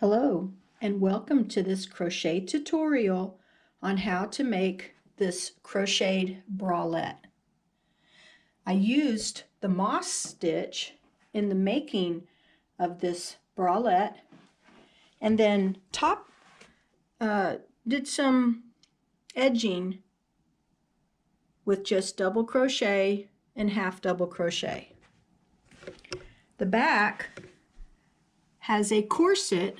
Hello and welcome to this crochet tutorial on how to make this crocheted bralette. I used the moss stitch in the making of this bralette and then did some edging with just double crochet and half double crochet. The back has a corset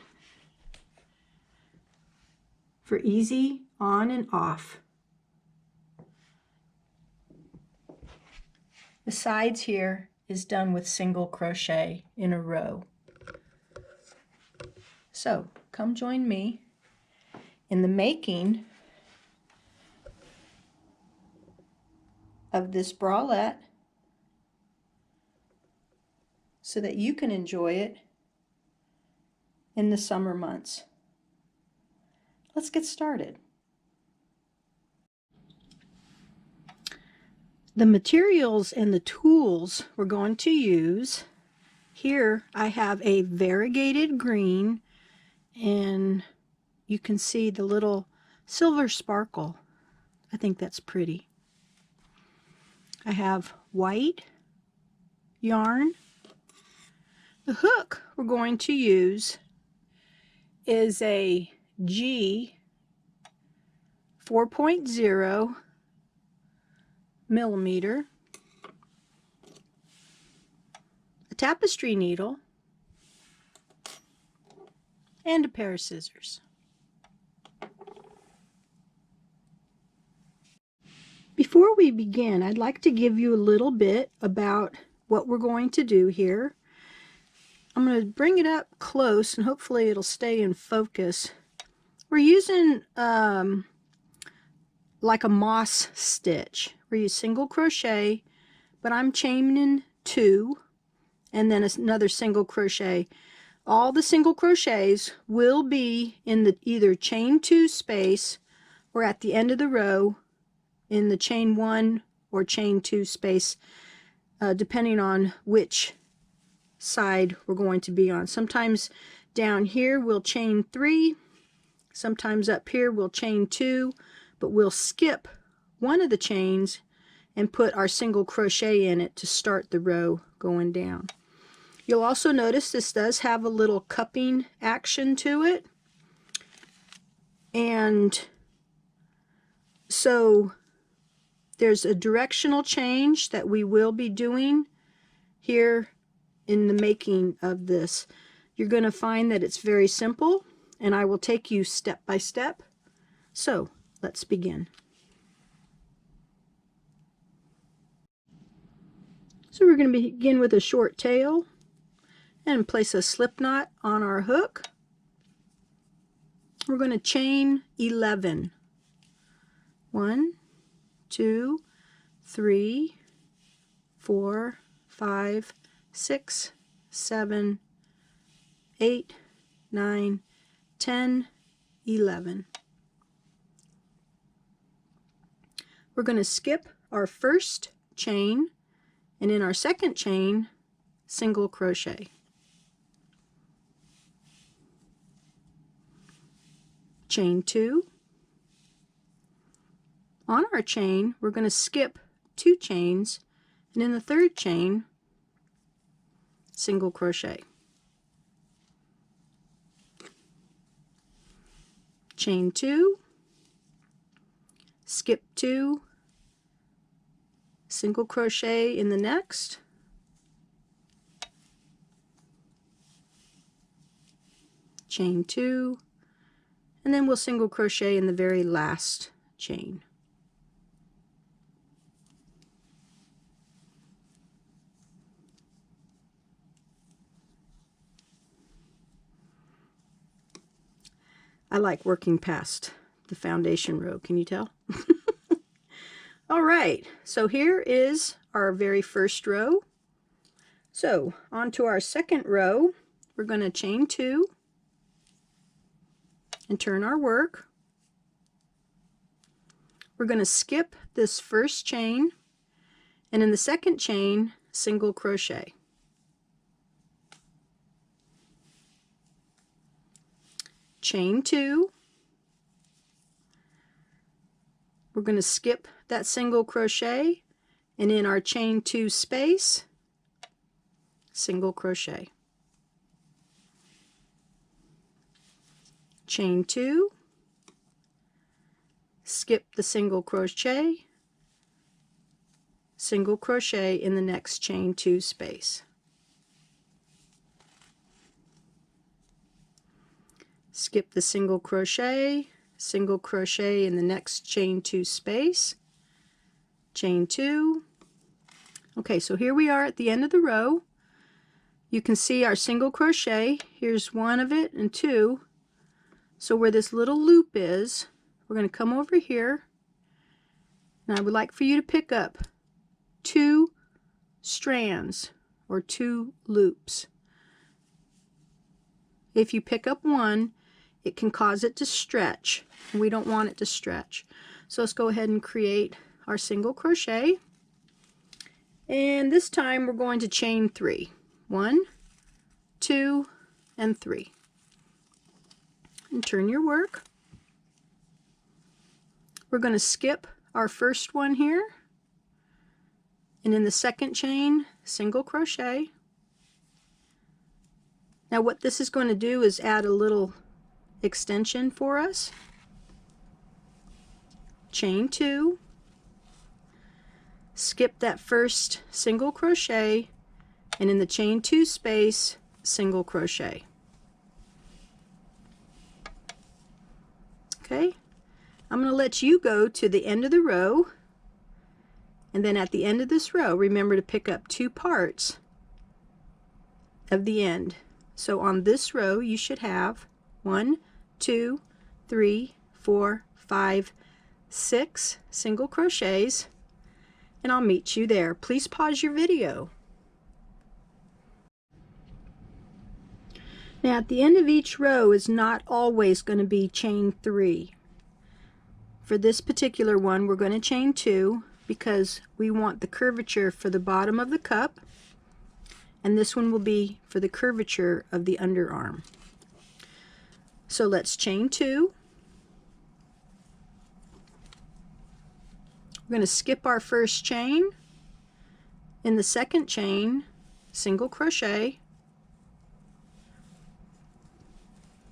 for easy on and off. The sides here is done with single crochet in a row. So come join me in the making of this bralette so that you can enjoy it in the summer months. Let's get started. The materials and the tools we're going to use, here I have a variegated green, and you can see the little silver sparkle. I think that's pretty. I have white yarn. The hook we're going to use is a G 4.0 millimeter, a tapestry needle, and a pair of scissors. Before we begin, I'd like to give you a little bit about what we're going to do here. I'm going to bring it up close and hopefully it'll stay in focus. We're using like a moss stitch. We use single crochet, but I'm chaining 2 and then another single crochet. All the single crochets will be in the either chain 2 space or at the end of the row in the chain 1 or chain 2 space, depending on which side we're going to be on. Sometimes down here we'll chain 3, sometimes up here we'll chain 2, but we'll skip one of the chains and put our single crochet in it to start the row going down. You'll also notice this does have a little cupping action to it, and so there's a directional change that we will be doing here in the making of this. You're going to find that it's very simple, and I will take you step by step. So let's begin. So we're going to begin with a short tail and place a slip knot on our hook. We're going to chain 11. 1, 2, 3, 4, 5, 6, 7, 8, 9, 10, 11. We're going to skip our first chain, and in our second chain, single crochet. Chain 2. On our chain, we're going to skip 2 chains, and in the third chain, single crochet. Chain 2, skip 2, single crochet in the next, chain 2, and then we'll single crochet in the very last chain. I like working past the foundation row, can you tell? All right, so here is our very first row. So on to our second row, we're going to chain 2 and turn our work. We're going to skip this first chain, and in the second chain, single crochet. chain 2. We're going to skip that single crochet, and in our chain 2 space, single crochet. Chain 2, skip the single crochet, single crochet in the next chain 2 space. Skip the single crochet, single crochet in the next chain 2 space, chain 2. Okay, so here we are at the end of the row. You can see our single crochet. Here's one of it and two. So where this little loop is, we're going to come over here, and I would like for you to pick up 2 strands or 2 loops. If you pick up one, it can cause it to stretch, and we don't want it to stretch. So let's go ahead and create our single crochet, and this time we're going to chain 3. 1, 2, and 3. And turn your work. We're going to skip our first one here, and in the second chain, single crochet. Now what this is going to do is add a little extension for us. Chain 2, skip that first single crochet, and in the chain 2 space, single crochet. Okay, I'm going to let you go to the end of the row, and then at the end of this row, remember to pick up 2 parts of the end. So on this row, you should have 1, 2, 3, 4, 5, 6 single crochets, and I'll meet you there. Please pause your video. Now at the end of each row is not always going to be chain 3. For this particular one, we're going to chain 2 because we want the curvature for the bottom of the cup, and this one will be for the curvature of the underarm. So let's chain 2. We're going to skip our first chain. In the second chain, single crochet,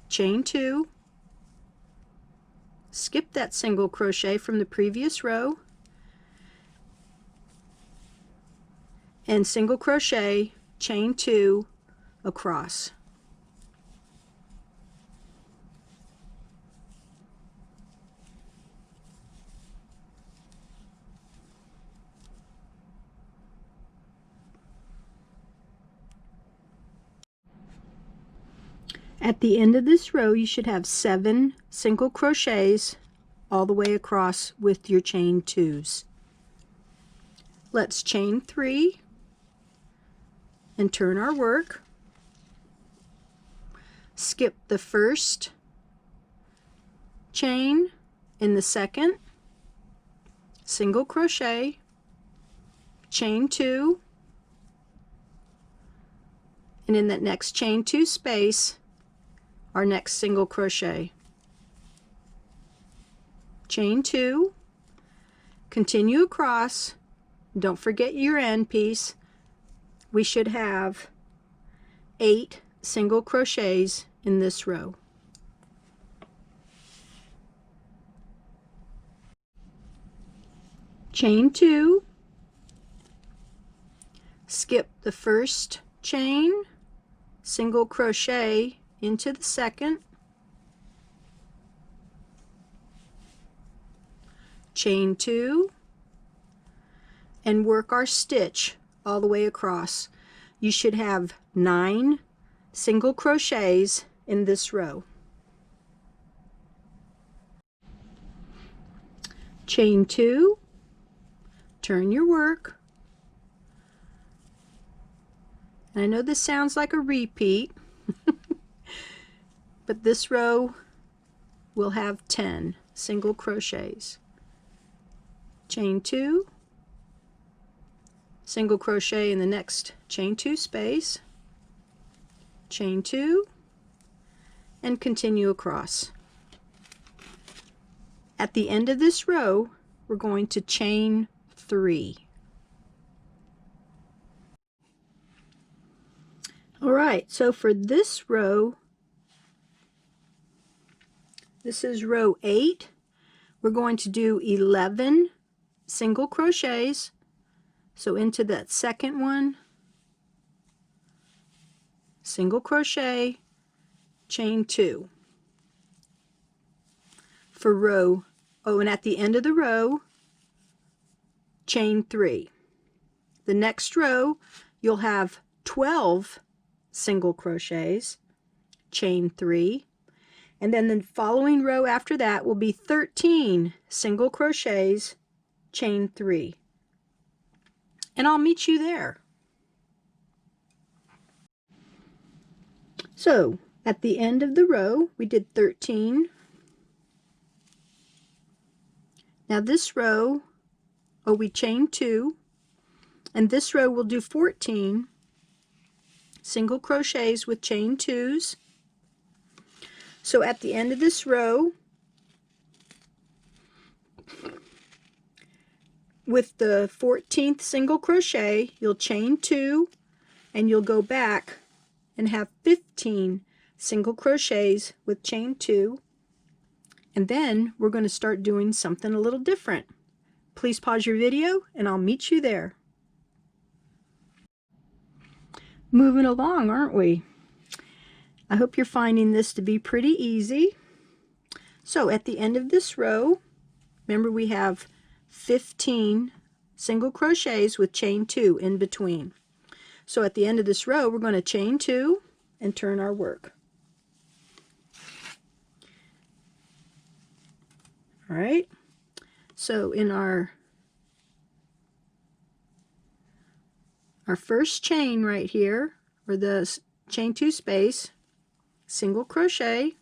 chain 2, skip that single crochet from the previous row, and single crochet, chain 2 across. At the end of this row, you should have 7 single crochets all the way across with your chain 2s. Let's chain 3 and turn our work. Skip the first chain in the second, single crochet, chain 2, and in that next chain 2 space, our next single crochet, chain 2, continue across. Don't forget your end piece. We should have 8 single crochets in this row. Chain 2, skip the first chain, single crochet into the second, chain 2, and work our stitch all the way across. You should have 9 single crochets in this row. Chain 2, turn your work, and I know this sounds like a repeat, but this row will have 10 single crochets. Chain 2, single crochet in the next chain 2 space, chain 2, and continue across. At the end of this row, we're going to chain 3. Alright, so for this row, this is row 8, we're going to do 11 single crochets. So into that second one, single crochet, chain 2. For row, and at the end of the row, chain 3. The next row, you'll have 12 single crochets, chain 3, and then the following row after that will be 13 single crochets, chain 3. And I'll meet you there. So at the end of the row, we did 13. Now this row, we chain 2, and this row we'll do 14 single crochets with chain 2s. So at the end of this row, with the 14th single crochet, you'll chain 2 and you'll go back and have 15 single crochets with chain 2, and then we're going to start doing something a little different. Please pause your video and I'll meet you there. Moving along, aren't we? I hope you're finding this to be pretty easy. So at the end of this row, remember we have 15 single crochets with chain 2 in between. So at the end of this row, we're going to chain 2 and turn our work. All right, so in our first chain right here, or the chain 2 space, single crochet,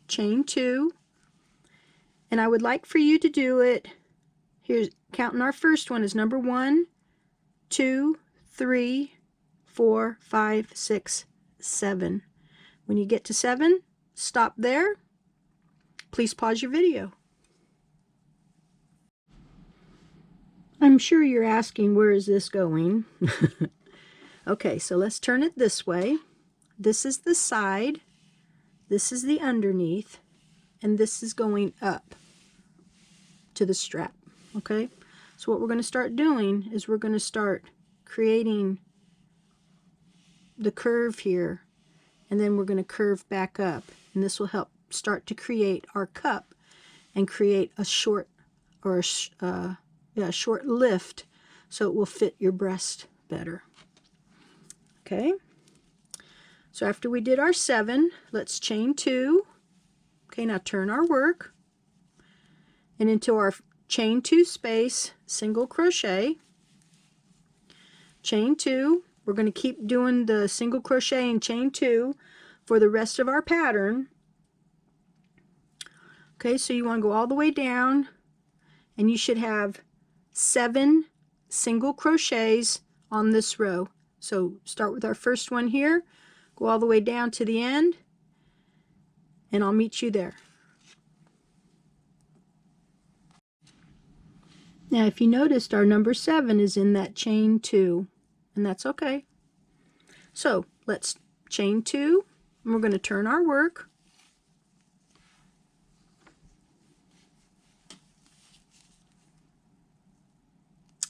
chain 2, and I would like for you to do it, here's counting our first one is number 1, 2, 3, 4, 5, 6, 7. When you get to 7, stop there. Please pause your video. I'm sure you're asking, where is this going? Okay, so let's turn it this way. This is the side, this is the underneath, and this is going up to the strap. Okay, so what we're going to start doing is we're going to start creating the curve here, and then we're going to curve back up, and this will help start to create our cup and create a short or a short lift so it will fit your breast better. Okay, so after we did our 7, let's chain 2. Okay, now turn our work and into our chain 2 space, single crochet, chain 2. We're going to keep doing the single crochet and chain 2 for the rest of our pattern. Okay, so you want to go all the way down, and you should have 7 single crochets on this row. So start with our first one here, go all the way down to the end, and I'll meet you there. Now if you noticed, our number 7 is in that chain 2, and that's okay. So let's chain 2, and we're going to turn our work.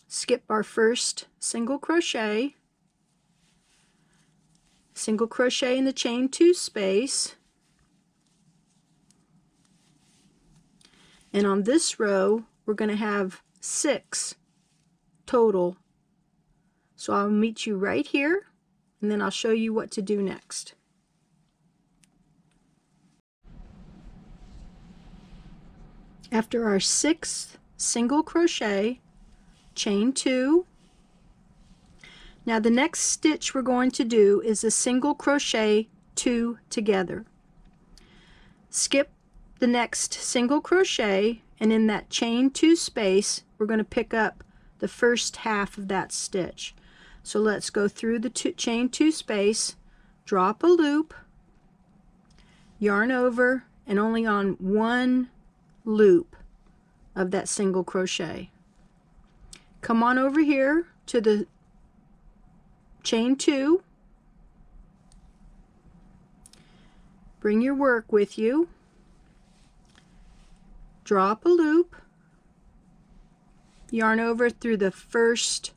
Skip our first single crochet, single crochet in the chain 2 space, and on this row we're going to have 6 total. So I'll meet you right here, and then I'll show you what to do next. After our 6th single crochet, chain 2. Now the next stitch we're going to do is a single crochet 2 together. Skip the next single crochet, and in that chain 2 space we're going to pick up the first half of that stitch. So let's go through the chain 2 space, drop a loop, yarn over, and only on one loop of that single crochet. Come on over here to the chain 2, bring your work with you, drop a loop, yarn over through the first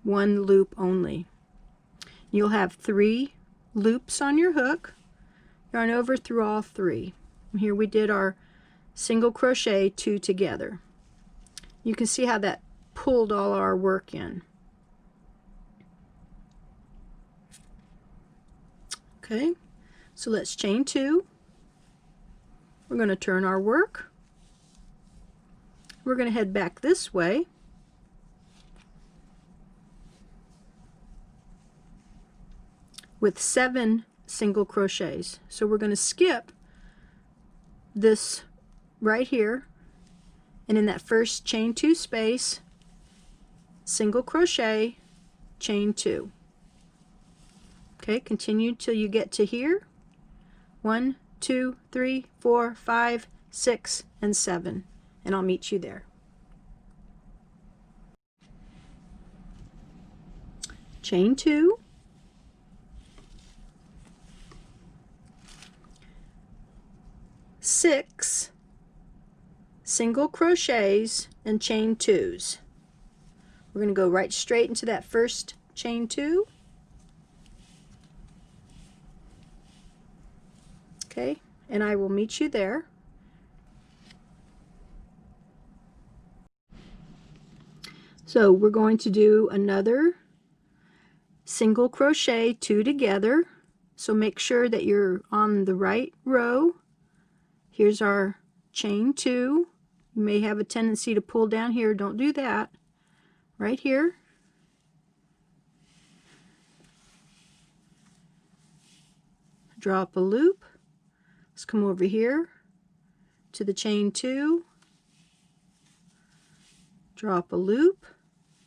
one loop only. You'll have 3 loops on your hook, yarn over through all 3. And here we did our single crochet 2 together. You can see how that pulled all our work in. Okay, so let's chain 2. We're going to turn our work. We're going to head back this way. With 7 single crochets. So we're going to skip this right here, and in that first chain 2 space, single crochet, chain 2. Okay, continue till you get to here. 1, 2, 3, 4, 5, 6, and 7, and I'll meet you there. Chain 2, six single crochets and chain 2s. We're going to go right straight into that first chain 2. Okay, and I will meet you there. So we're going to do another single crochet 2 together. So make sure that you're on the right row. Here's our chain 2. You may have a tendency to pull down here. Don't do that. Right here. Drop a loop. Let's come over here to the chain 2. Drop a loop,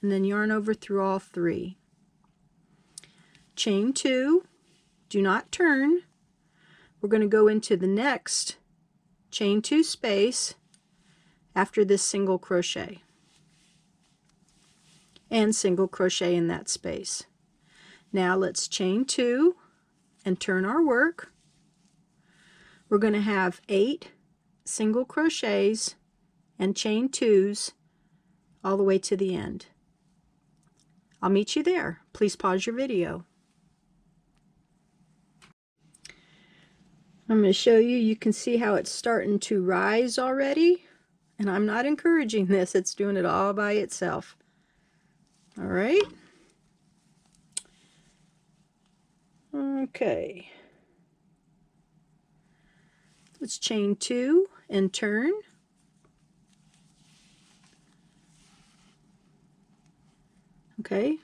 and then yarn over through all 3. Chain 2. Do not turn. We're going to go into the next chain 2 space after this single crochet, and single crochet in that space. Now let's chain 2 and turn our work. We're going to have 8 single crochets and chain 2s all the way to the end. I'll meet you there. Please pause your video. I'm going to show you. You can see how it's starting to rise already, and I'm not encouraging this. It's doing it all by itself. All right. Okay. Let's chain 2 and turn. Okay.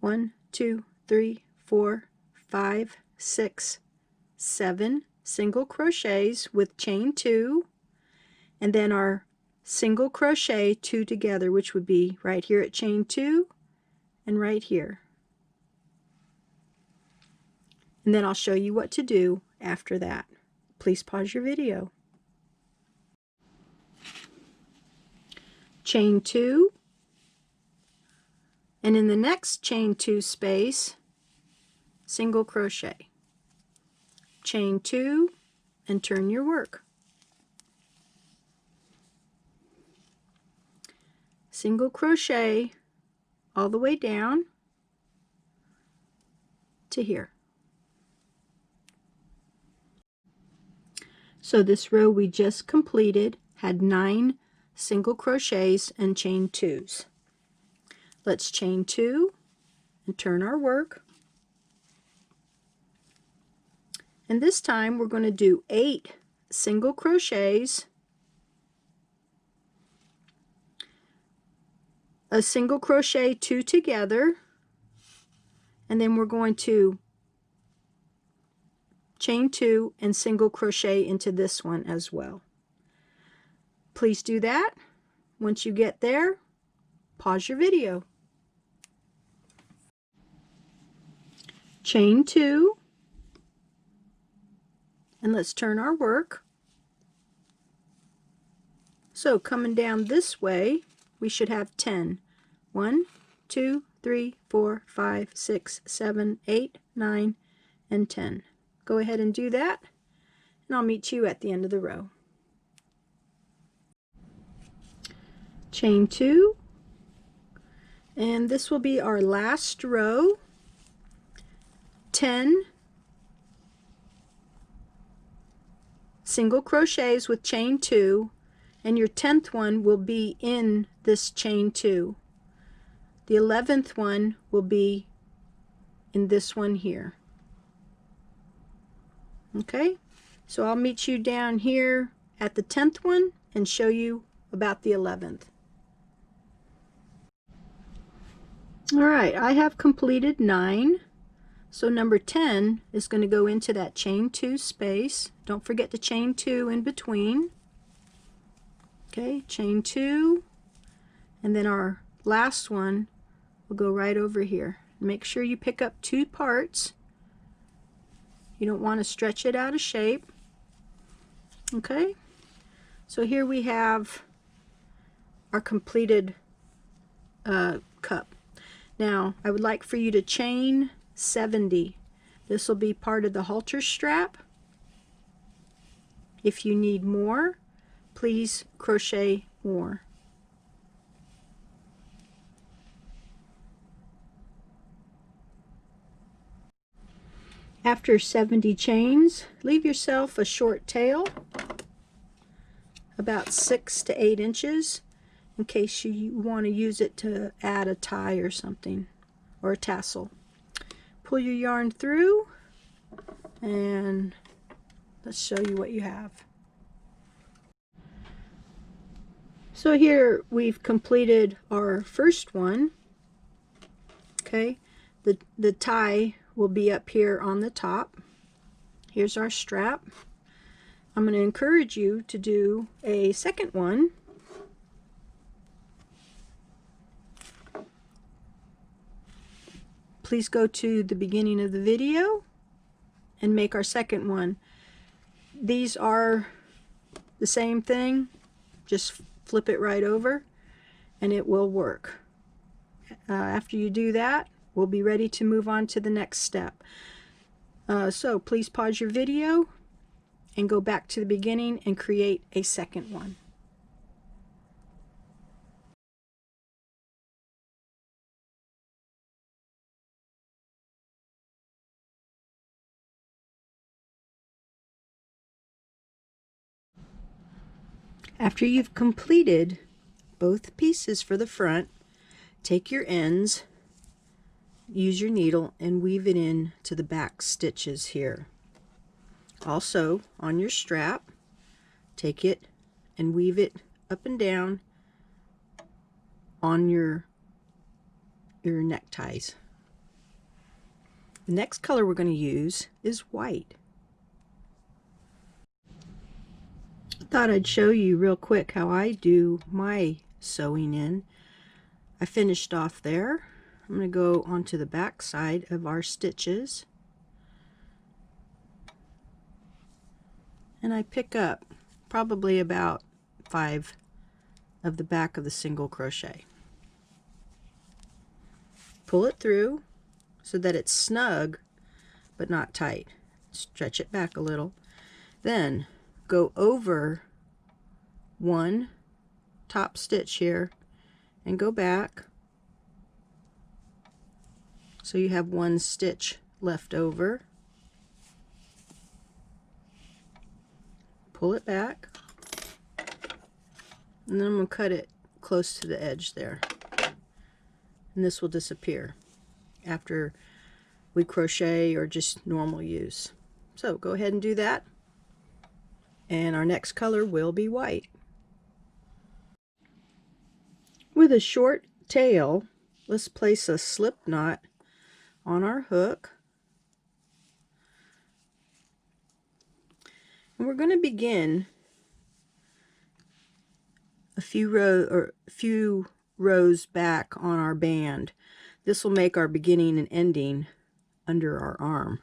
1, 2, 3, 4, 5, 6, 7 single crochets with chain 2, and then our single crochet 2 together, which would be right here at chain 2 and right here. And then I'll show you what to do after that. Please pause your video. Chain 2, and in the next chain 2 space, single crochet. Chain 2 and turn your work. Single crochet all the way down to here. So this row we just completed had 9 single crochets and chain 2s. Let's chain 2 and turn our work. And this time we're going to do 8 single crochets, a single crochet 2 together, and then we're going to chain 2 and single crochet into this one as well. Please do that. Once you get there, pause your video. chain 2, and let's turn our work. So coming down this way, we should have 10. 1, 2, 3, 4, 5, 6, 7, 8, 9, and 10. Go ahead and do that, and I'll meet you at the end of the row. Chain 2, and this will be our last row. 10 single crochets with chain 2, and your 10th one will be in this chain 2. The 11th one will be in this one here. Okay, so I'll meet you down here at the 10th one and show you about the 11th. Alright, I have completed 9. So number 10 is going to go into that chain 2 space. Don't forget to chain 2 in between. Okay, chain 2, and then our last one will go right over here. Make sure you pick up 2 parts. You don't want to stretch it out of shape. Okay, so here we have our completed cup. Now I would like for you to chain 70. This will be part of the halter strap. If you need more, please crochet more. After 70 chains, leave yourself a short tail, about 6 to 8 inches, in case you want to use it to add a tie or something, or a tassel. Pull your yarn through, and let's show you what you have. So here we've completed our first one. Okay, the tie will be up here on the top. Here's our strap. I'm going to encourage you to do a second one. Please go to the beginning of the video and make our second one. These are the same thing, just flip it right over and it will work. After you do that, we'll be ready to move on to the next step. So please pause your video and go back to the beginning and create a second one. After you've completed both pieces for the front, take your ends, use your needle, and weave it in to the back stitches here. Also, on your strap, take it and weave it up and down on your neckties. The next color we're going to use is white. Thought I'd show you real quick how I do my sewing in. I finished off there. I'm going to go onto the back side of our stitches, and I pick up probably about 5 of the back of the single crochet. Pull it through so that it's snug but not tight. Stretch it back a little. Then go over one top stitch here and go back so you have one stitch left over. Pull it back, and then I'm going to cut it close to the edge there, and this will disappear after we crochet or just normal use. So go ahead and do that, and our next color will be white. With a short tail, let's place a slip knot on our hook, and we're going to begin a few rows back on our band. This will make our beginning and ending under our arm.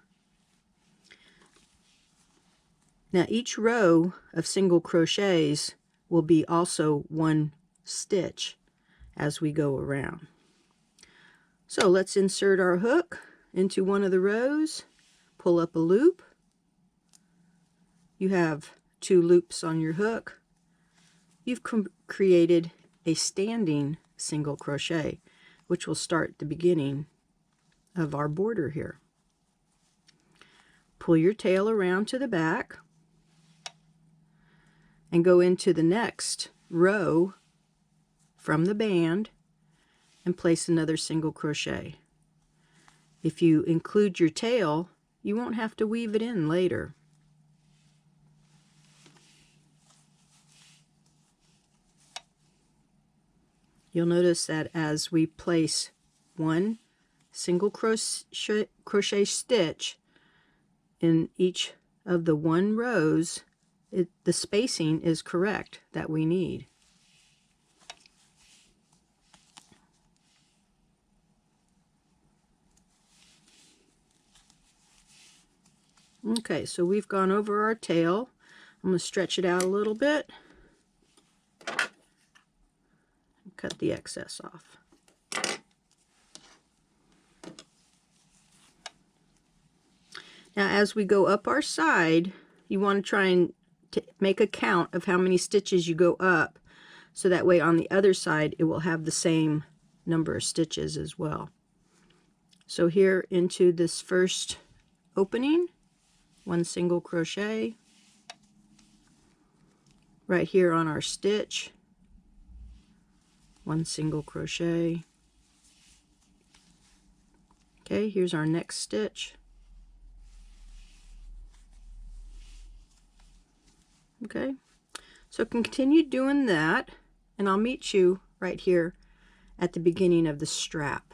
Now each row of single crochets will be also one stitch as we go around. So let's insert our hook into one of the rows, pull up a loop. You have 2 loops on your hook. You've created a standing single crochet, which will start the beginning of our border here. Pull your tail around to the back and go into the next row from the band and place another single crochet. If you include your tail, you won't have to weave it in later. You'll notice that as we place one single crochet stitch in each of the 1 rows, the spacing is correct that we need. Okay, so we've gone over our tail. I'm going to stretch it out a little bit. Cut the excess off. Now as we go up our side, you want to try and make a count of how many stitches you go up, so that way on the other side it will have the same number of stitches as well. So here into this first opening, 1 single crochet. Right here on our stitch, 1 single crochet. Okay, here's our next stitch. Okay, so continue doing that, and I'll meet you right here at the beginning of the strap.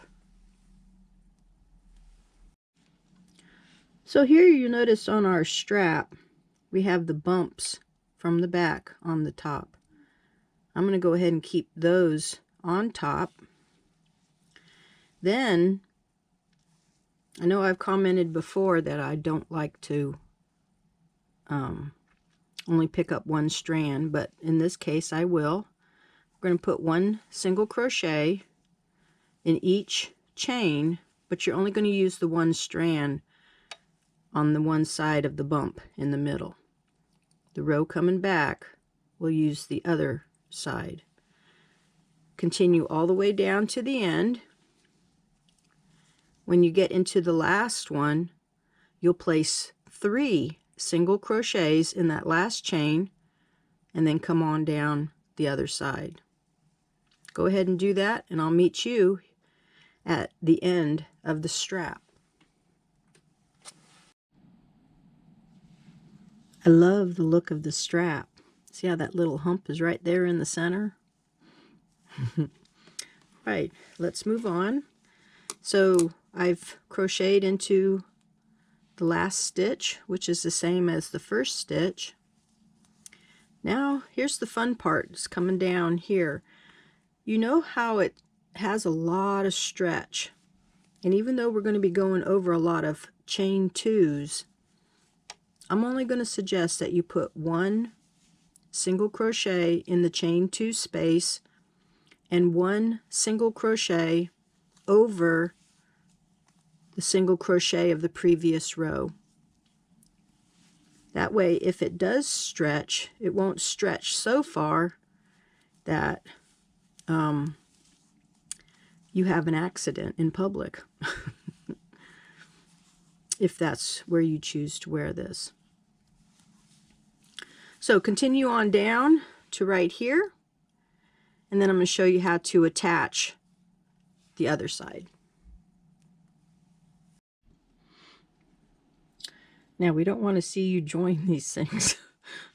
So here you notice on our strap we have the bumps from the back on the top. I'm going to go ahead and keep those on top. Then, I know I've commented before that I don't like to only pick up 1 strand, but in this case I will. We're going to put 1 single crochet in each chain, but you're only going to use the 1 strand on the one side of the bump in the middle. The row coming back, we'll use the other side. Continue all the way down to the end. When you get into the last one, you'll place 3 single crochets in that last chain and then come on down the other side. Go ahead and do that, and I'll meet you at the end of the strap. I love the look of the strap. See how that little hump is right there in the center? Right, let's move on. So I've crocheted into the last stitch, which is the same as the first stitch. Now here's the fun part. It's coming down here. You know how it has a lot of stretch, and even though we're going to be going over a lot of chain 2s, I'm only going to suggest that you put 1 single crochet in the chain 2 space and 1 single crochet over the single crochet of the previous row. That way, if it does stretch, it won't stretch so far that you have an accident in public, if that's where you choose to wear this. So continue on down to right here, and then I'm going to show you how to attach the other side. Now, we don't want to see you join these things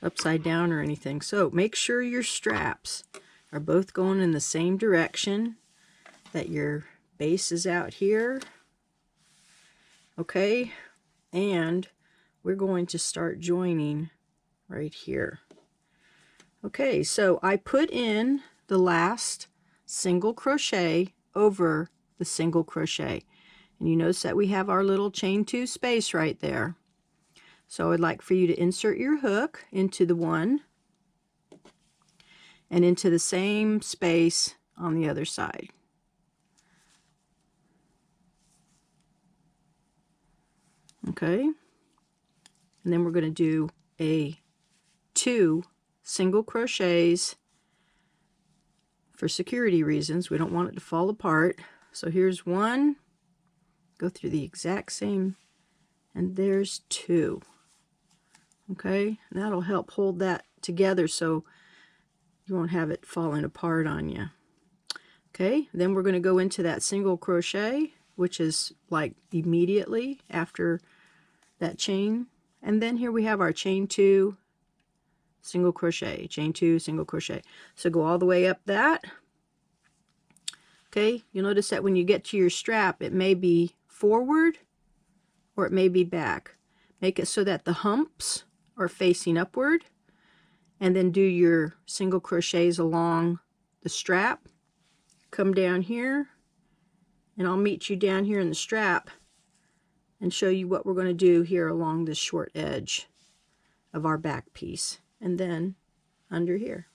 upside down or anything, so make sure your straps are both going in the same direction, that your base is out here. Okay, and we're going to start joining right here. Okay, so I put in the last single crochet over the single crochet. And you notice that we have our little chain 2 space right there. So I'd like for you to insert your hook into the one and into the same space on the other side. Okay, and then we're going to do a 2 single crochets for security reasons. We don't want it to fall apart. So here's 1, go through the exact same, and there's 2. Okay, and that'll help hold that together so you won't have it falling apart on you. Okay, then we're going to go into that single crochet, which is like immediately after that chain. And then here we have our chain 2, single crochet, chain 2, single crochet. So go all the way up that. Okay, you'll notice that when you get to your strap, it may be forward or it may be back. Make it so that the humps are facing upward, and then do your single crochets along the strap. Come down here, and I'll meet you down here in the strap and show you what we're going to do here along this short edge of our back piece, and then under here.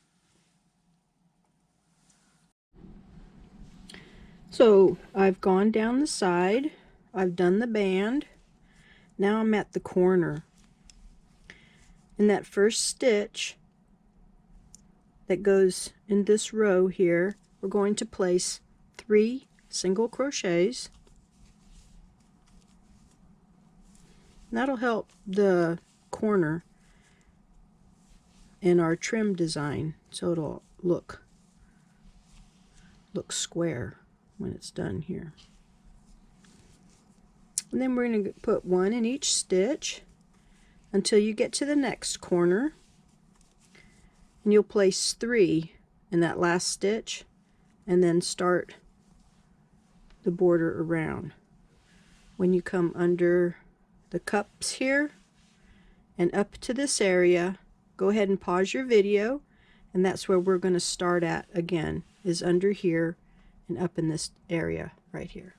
So I've gone down the side, I've done the band, now I'm at the corner. In that first stitch that goes in this row here, we're going to place 3 single crochets. That'll help the corner in our trim design, so it'll look square when it's done here. And then we're going to put 1 in each stitch until you get to the next corner, and you'll place 3 in that last stitch and then start the border around. When you come under the cups here and up to this area, go ahead and pause your video, and that's where we're going to start at again, is under here and up in this area right here.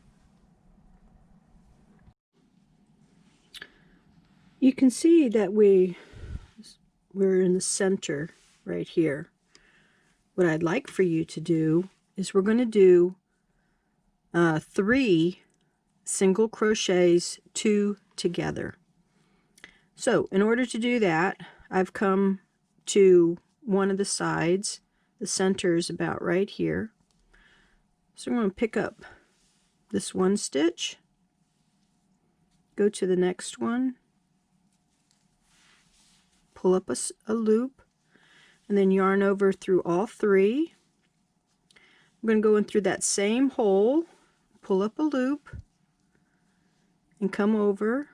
You can see that we're in the center right here. What I'd like for you to do is we're going to do 3 single crochets 2 together. So in order to do that, I've come to one of the sides. The center is about right here. So I'm going to pick up this one stitch, go to the next one, pull up a loop, and then yarn over through all 3. I'm going to go in through that same hole, pull up a loop, and come over.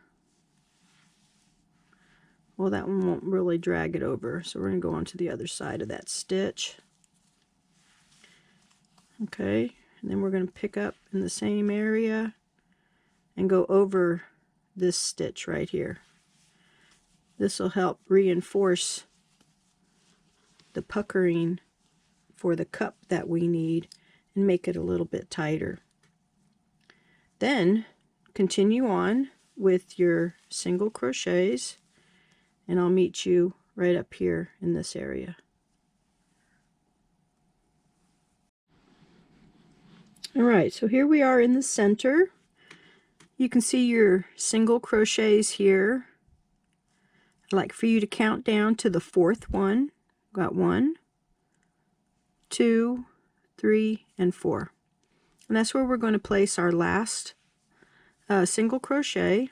Well, that one won't really drag it over, so we're going to go on to the other side of that stitch. Okay, and then we're going to pick up in the same area and go over this stitch right here. This will help reinforce the puckering for the cup that we need and make it a little bit tighter. Then continue on with your single crochets, and I'll meet you right up here in this area. Alright, so here we are in the center. You can see your single crochets here. I'd like for you to count down to the 4th one. Got 1, 2, 3, and 4. And that's where we're going to place our last single crochet.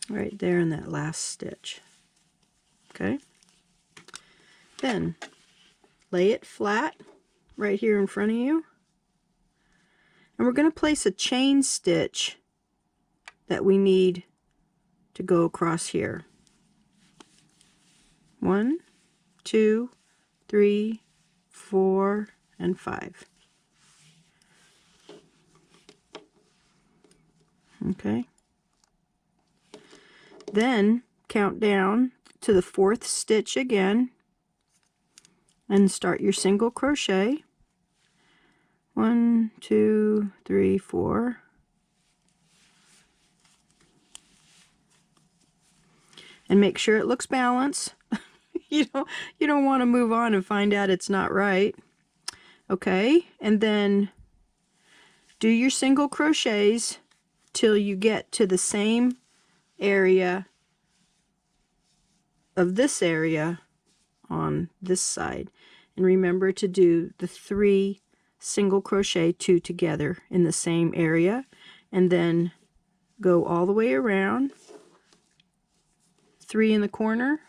Right there in that last stitch. Okay. Then lay it flat right here in front of you. And we're going to place a chain stitch that we need to go across here. 1, 2, 3, 4, and 5. Okay. Then count down to the 4th stitch again and start your single crochet. 1, 2, 3, 4. And make sure it looks balanced. you don't want to move on and find out it's not right. Okay, and then do your single crochets till you get to the same area of this area on this side. And remember to do the 3 single crochet 2 together in the same area, and then go all the way around, 3 in the corner,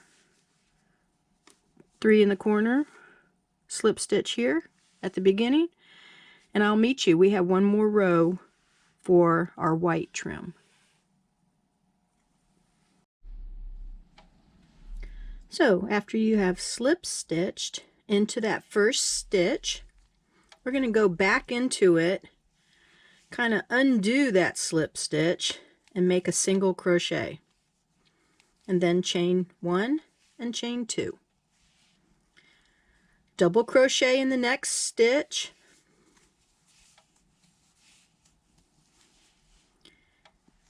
3 in the corner, slip stitch here at the beginning, and I'll meet you. We have one more row for our white trim. So after you have slip stitched into that first stitch, we're going to go back into it, kind of undo that slip stitch and make a single crochet, and then chain 1 and chain 2. Double crochet in the next stitch,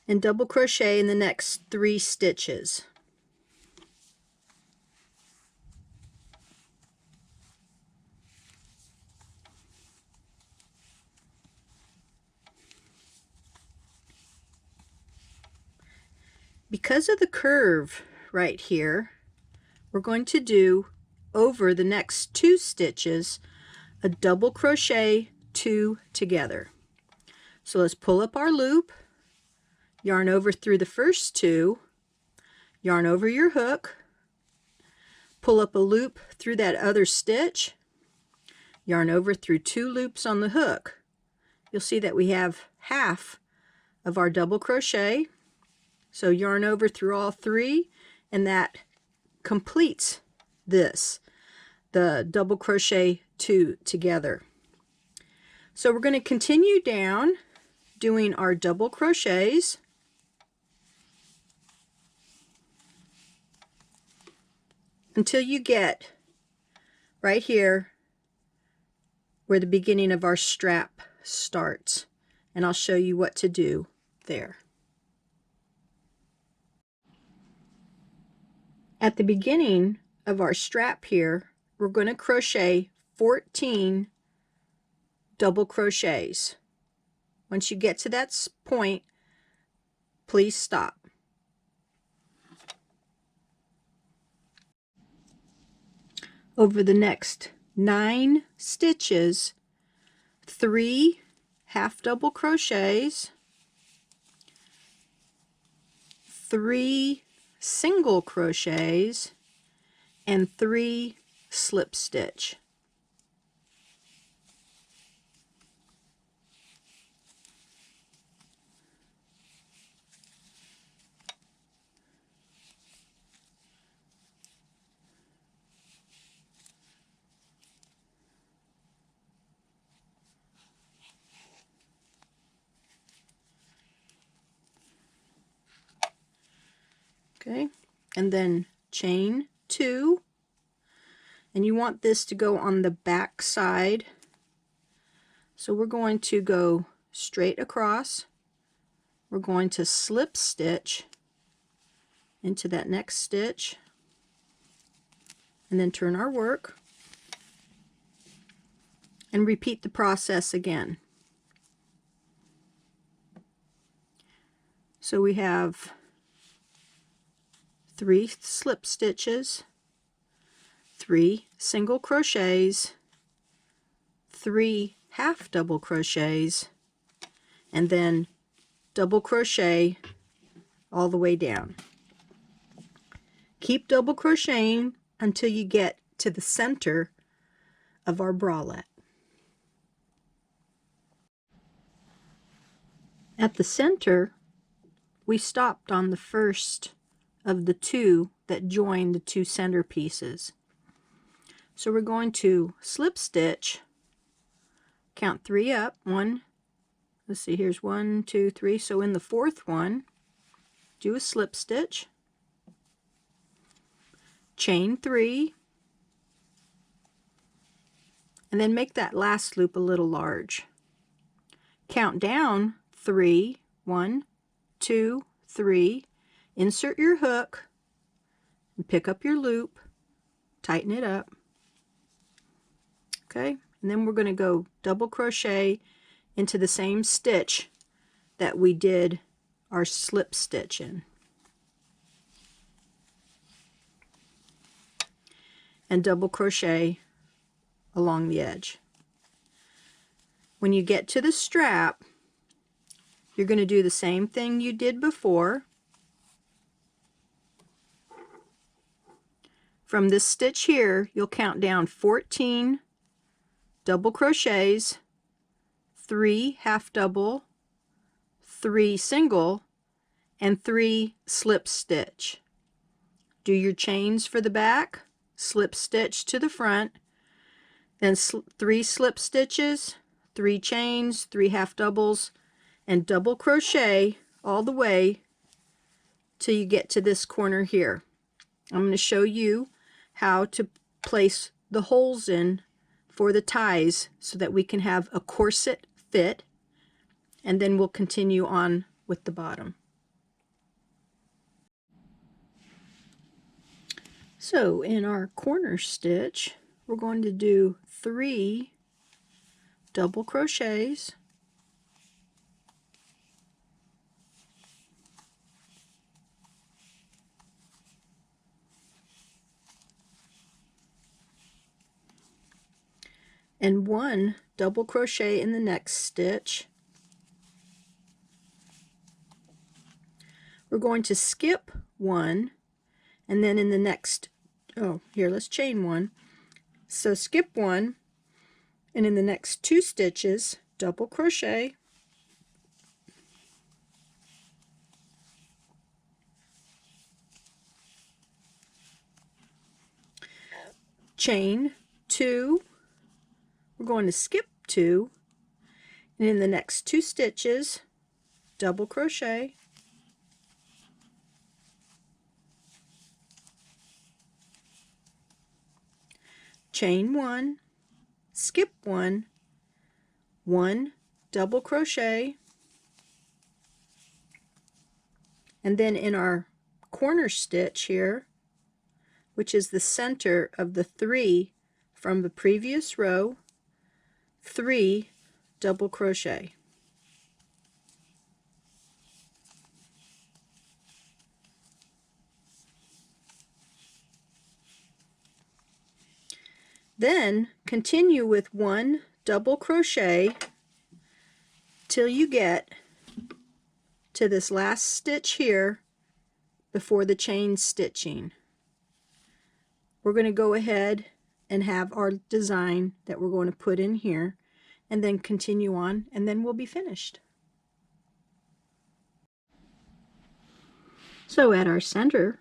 and double crochet in the next 3 stitches. Because of the curve right here, we're going to do over the next 2 stitches a double crochet 2 together. So let's pull up our loop, yarn over through the first 2, yarn over your hook, pull up a loop through that other stitch, yarn over through 2 loops on the hook. You'll see that we have half of our double crochet. So yarn over through all 3, and that completes this, the double crochet 2 together. So we're going to continue down doing our double crochets until you get right here where the beginning of our strap starts, and I'll show you what to do there. At the beginning of our strap here, we're going to crochet 14 double crochets. Once you get to that point, please stop. Over the next 9 stitches, 3 half double crochets, 3 single crochets, and 3 slip stitch. Okay, and then chain 2, and you want this to go on the back side, so we're going to go straight across. We're going to slip stitch into that next stitch, and then turn our work and repeat the process again. So we have 3 slip stitches, 3 single crochets, 3 half double crochets, and then double crochet all the way down. Keep double crocheting until you get to the center of our bralette. At the center, we stopped on the first of the 2 that join the 2 center pieces. So we're going to slip stitch, count 3 up, 1, let's see, here's 1, 2, 3, so in the 4th one, do a slip stitch, chain 3, and then make that last loop a little large. Count down 3, 1, 2, 3, insert your hook, and pick up your loop, tighten it up. Okay, and then we're going to go double crochet into the same stitch that we did our slip stitch in. And double crochet along the edge. When you get to the strap, you're going to do the same thing you did before. From this stitch here, you'll count down 14 double crochets, 3 half double, 3 single, and 3 slip stitch. Do your chains for the back, slip stitch to the front, then 3 slip stitches, 3 chains, 3 half doubles, and double crochet all the way till you get to this corner here. I'm going to show you how to place the holes in for the ties so that we can have a corset fit, and then we'll continue on with the bottom. So in our corner stitch, we're going to do 3 double crochets, and 1 double crochet in the next stitch. We're going to skip 1, and then in the next, let's chain 1. So skip 1, and in the next 2 stitches, double crochet, chain 2, we're going to skip 2, and in the next 2 stitches, double crochet, chain 1, skip 1, 1 double crochet, and then in our corner stitch here, which is the center of the 3 from the previous row, 3 double crochet. Then continue with 1 double crochet till you get to this last stitch here before the chain stitching. We're going to go ahead and have our design that we're going to put in here, and then continue on, and then we'll be finished. So at our center,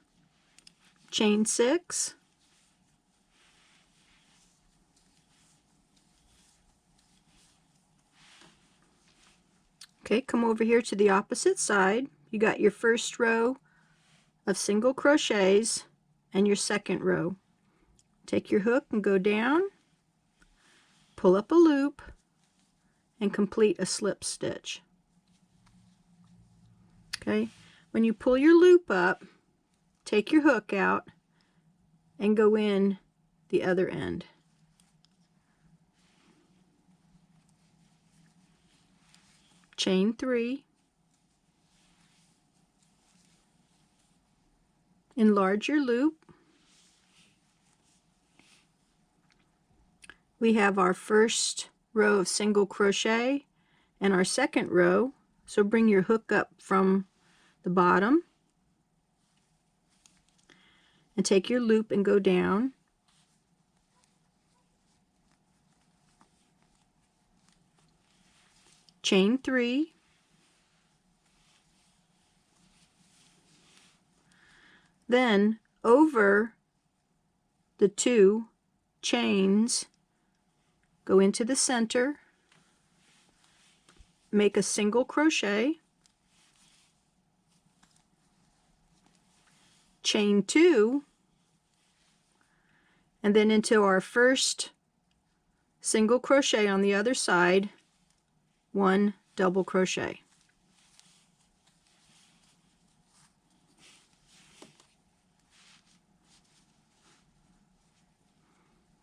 chain 6, okay, come over here to the opposite side. You got your first row of single crochets and your second row. Take your hook and go down, pull up a loop, and complete a slip stitch. Okay, when you pull your loop up, take your hook out and go in the other end. Chain 3, enlarge your loop. We have our first row of single crochet and our second row, so bring your hook up from the bottom and take your loop and go down. Chain 3, then over the 2 chains, go into the center, make a single crochet, chain 2, and then into our first single crochet on the other side, 1 double crochet.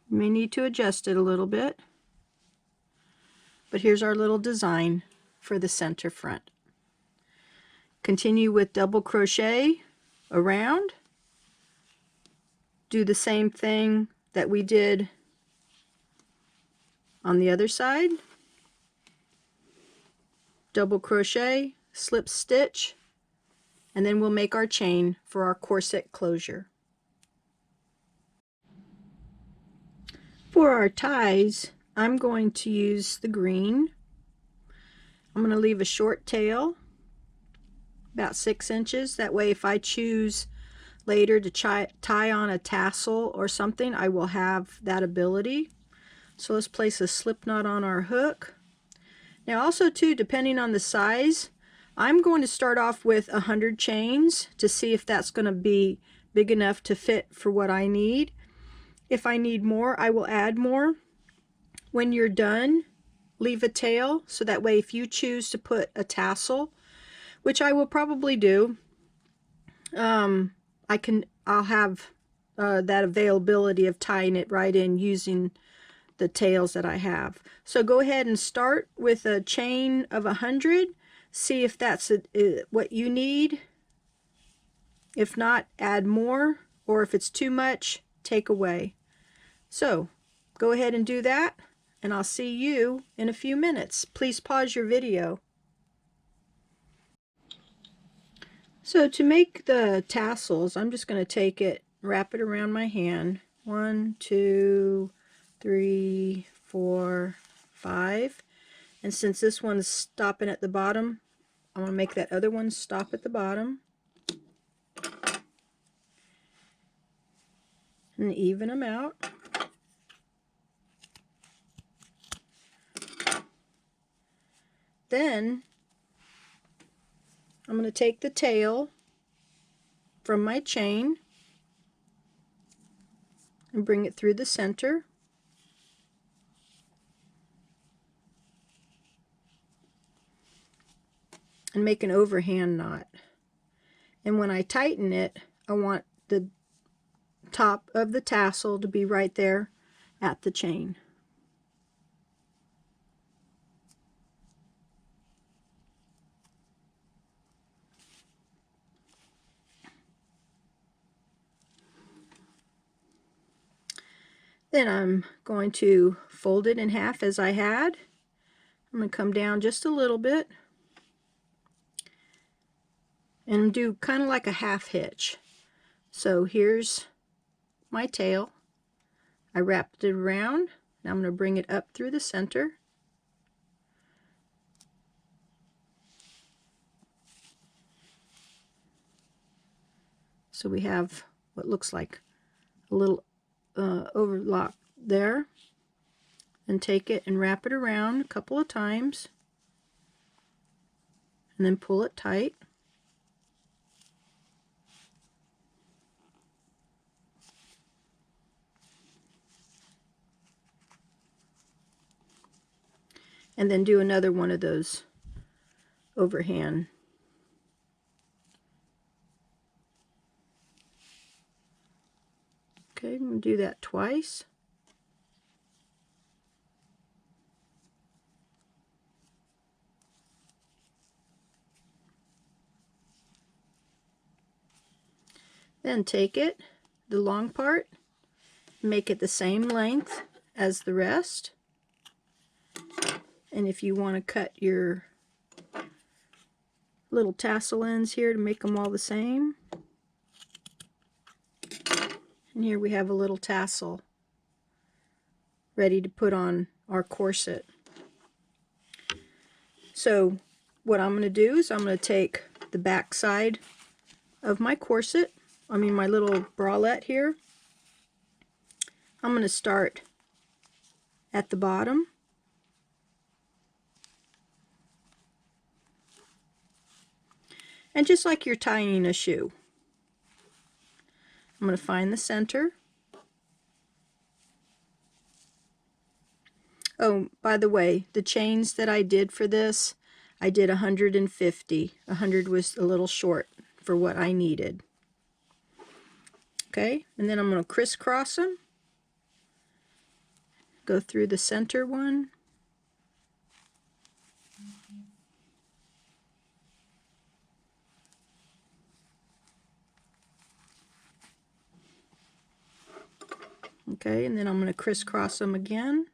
You may need to adjust it a little bit, but here's our little design for the center front. Continue with double crochet around. Do the same thing that we did on the other side. Double crochet, slip stitch, and then we'll make our chain for our corset closure. For our ties, I'm going to use the green. I'm going to leave a short tail, about 6 inches. That way if I choose later to tie on a tassel or something, I will have that ability. So let's place a slip knot on our hook. Now also too, depending on the size, I'm going to start off with 100 chains to see if that's going to be big enough to fit for what I need. If I need more, I will add more. When you're done, leave a tail, so that way if you choose to put a tassel, which I will probably do, I'll have that availability of tying it right in using the tails that I have. So go ahead and start with a chain of 100. See if that's what you need. If not, add more, or if it's too much, take away. So go ahead and do that, and I'll see you in a few minutes. Please pause your video. So to make the tassels, I'm just going to take it, wrap it around my hand. 1, 2, 3, 4, 5. And since this one's stopping at the bottom, I'm going to make that other one stop at the bottom. And even them out. Then I'm going to take the tail from my chain and bring it through the center. And make an overhand knot. And when I tighten it, I want the top of the tassel to be right there at the chain. Then I'm going to fold it in half as I had. I'm going to come down just a little bit and do kind of like a half hitch. So here's my tail. I wrapped it around. Now I'm going to bring it up through the center. So we have what looks like a little overlap there. And take it and wrap it around a couple of times. And then pull it tight. And then do another one of those overhand. Okay, I'm going to do that twice. Then take it, the long part, make it the same length as the rest. And if you want to cut your little tassel ends here to make them all the same. And here we have a little tassel ready to put on our corset. So what I'm going to do is I'm going to take the back side of my corset, my little bralette here. I'm going to start at the bottom. And just like you're tying a shoe, I'm going to find the center Oh, by the way, the chains that I did for this, I did 150. 100 was a little short for what I needed. Okay, and then I'm going to crisscross them. Go through the center one. Okay, and then I'm going to crisscross them again.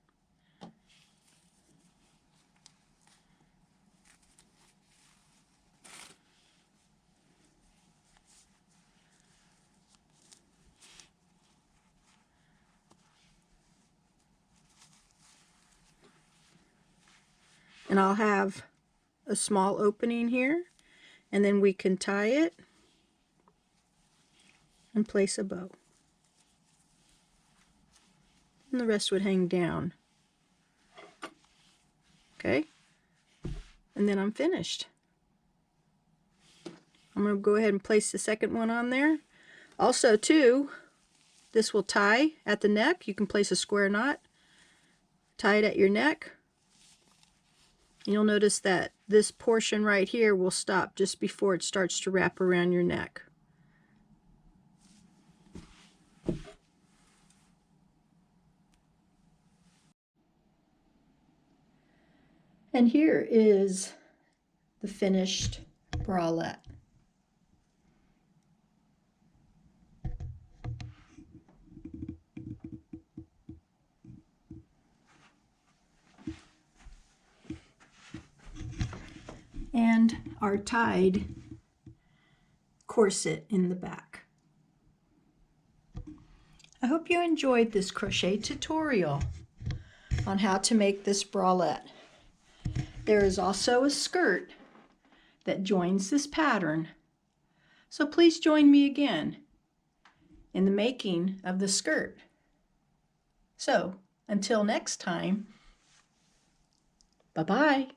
And I'll have a small opening here, and then we can tie it and place a bow. And the rest would hang down. Okay, and then I'm finished. I'm going to go ahead and place the second one on there. Also too, this will tie at the neck. You can place a square knot, tie it at your neck. You'll notice that this portion right here will stop just before it starts to wrap around your neck. And here is the finished bralette. And our tied corset in the back. I hope you enjoyed this crochet tutorial on how to make this bralette. There is also a skirt that joins this pattern, so please join me again in the making of the skirt. So until next time, bye-bye.